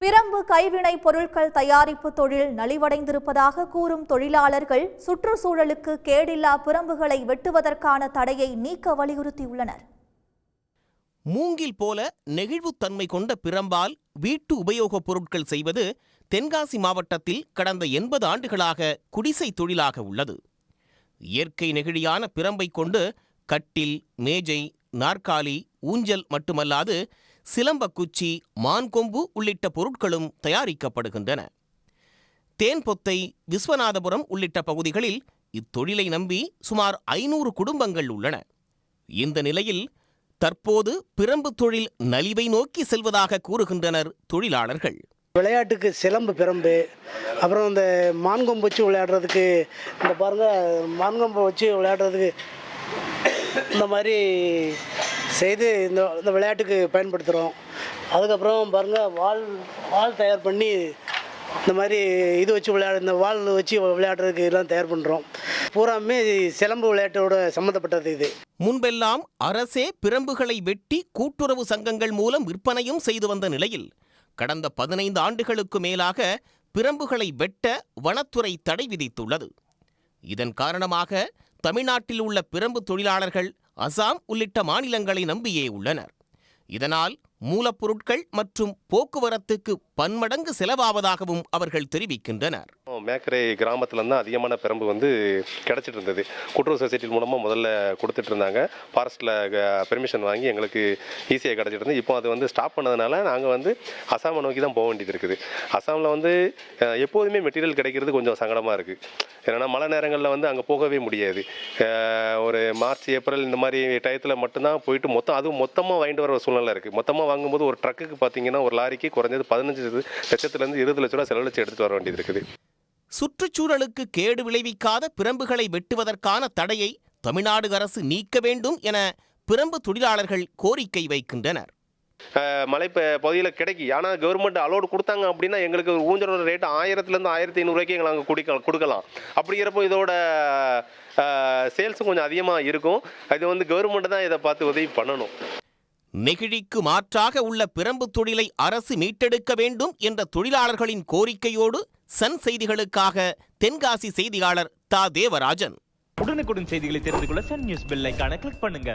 பிரம்பு கைவினைப் பொருட்கள் தயாரிப்பு தொழில் நலிவடைந்திருப்பதாக கூறும் தொழிலாளர்கள் சுற்றுச்சூழலுக்கு கேடில்லா பிரம்புகளை வெட்டுவதற்கான தடையை நீக்க வலியுறுத்தியுள்ளனர். மூங்கில் போல நெகிழ்வுத்தன்மை கொண்ட பிரம்பால் வீட்டு உபயோகப் பொருட்கள் செய்வது தென்காசி மாவட்டத்தில் கடந்த 80 ஆண்டுகளாக குடிசை தொழிலாக உள்ளது. இயற்கை நெகிழியான பிரம்பை கொண்டு கட்டில், மேஜை, நாற்காலி, ஊஞ்சல் மட்டுமல்லாது சிலம்பக்குச்சி, மான்கொம்பு உள்ளிட்ட பொருட்களும் தயாரிக்கப்படுகின்றன. தேன்பொத்தை, விஸ்வநாதபுரம் உள்ளிட்ட பகுதிகளில் இத்தொழிலை நம்பி சுமார் 500 குடும்பங்கள் உள்ளன. இந்த நிலையில் தற்போது பிரம்பு தொழில் நலிவை நோக்கி செல்வதாக கூறுகின்றனர் தொழிலாளர்கள். விளையாட்டுக்கு சிலம்பு பிரம்பு, அப்புறம் இந்த மான்கொம்பு வச்சு விளையாடுறதுக்கு, இந்த பாருங்க மான்கொம்பு வச்சு விளையாடுறதுக்கு இந்த மாதிரி செய்து இந்த விளையாட்டுக்கு பயன்படுத்துகிறோம். அதுக்கப்புறம் பாருங்கள் வால் தயார் பண்ணி இந்த மாதிரி இது வச்சு இந்த வால் வச்சு விளையாடுறதுக்கு எல்லாம் தயார் பண்ணுறோம். பூராமே சிலம்பு விளையாட்டோட சம்மந்தப்பட்டது இது. முன்பெல்லாம் அரசே பிரம்புகளை வெட்டி கூட்டுறவு சங்கங்கள் மூலம் விற்பனையும் செய்து வந்த நிலையில் கடந்த 15 ஆண்டுகளுக்கு மேலாக பிரம்புகளை வெட்ட வனத்துறை தடை விதித்துள்ளது. இதன் காரணமாக தமிழ்நாட்டில் உள்ள பிரம்பு தொழிலாளர்கள் அசாம் உள்ளிட்ட மாநிலங்களை நம்பியே உள்ளனர். இதனால் மூலப்பொருட்கள் மற்றும் போக்குவரத்துக்கு பன்மடங்கு செலவாவதாகவும் அவர்கள் தெரிவிக்கின்றனர். மேக்கரை கிராமத்தில் தான் அதிகமான பிரம்பு கிடச்சிட்டு இருந்தது. கூட்டுறவு சொசைட்டி மூலமாக முதல்ல கொடுத்துட்டு இருந்தாங்க. ஃபாரஸ்ட்டில் பெர்மிஷன் வாங்கி எங்களுக்கு ஈஸியாக கிடச்சிட்டு இருந்தது. இப்போ அது ஸ்டாப் பண்ணதுனால நாங்கள் அசாமை நோக்கி தான் போக வேண்டியது இருக்குது. அசாமில் எப்போதுமே மெட்டீரியல் கிடைக்கிறது கொஞ்சம் சங்கடமாக இருக்குது. ஏன்னா மழை நேரங்களில் அங்கே போகவே முடியாது. ஒரு மார்ச், ஏப்ரல் இந்த மாதிரி டயத்தில் மட்டும்தான் போயிட்டு அதுவும் மொத்தமாக வாங்கிட்டு வர சூழ்நிலை இருக்குது. மொத்தமாக வாங்கும்போது ஒரு ட்ரக்குக்கு பார்த்தீங்கன்னா ஒரு லாரிக்கு குறைஞ்சது 15 லட்சத்துலேருந்து 20 லட்ச ரூபா செலவழிச்சு எடுத்துகிட்டு வர வேண்டியது இருக்குது. சுற்றுச்சூழலுக்கு கேடு விளைவிக்காத பிரம்புகளை வெட்டுவதற்கான தடையை தமிழ்நாடு அரசு நீக்க வேண்டும் என பிரம்பு தொழிலாளர்கள் கோரிக்கை வைக்கின்றனர். மலை பகுதியில் கிடைக்கும். ஆனால் கவர்மெண்ட் அலோடு கொடுத்தாங்க அப்படின்னா எங்களுக்கு ஊஞ்சலோட ரேட்டு 1000லேருந்து 1500 ரூபாய்க்கு எங்களை அங்கே கொடுக்கலாம். அப்படிங்கிறப்போ இதோட சேல்ஸும் கொஞ்சம் அதிகமாக இருக்கும். இது கவர்மெண்ட் தான் இதை பார்த்து உதவி பண்ணணும். நெகிழிக்கு மாற்றாக உள்ள பிரம்பு தொழிலை அரசு மீட்டெடுக்க வேண்டும் என்ற தொழிலாளர்களின் கோரிக்கையோடு சன் செய்திகளுக்காக தென்காசி செய்தியாளர் தா. தேவராஜன். உடனுக்குடன் செய்திகளை தெரிந்து கொள்ள சன் நியூஸ் பெல் ஐகானை கிளிக் பண்ணுங்க.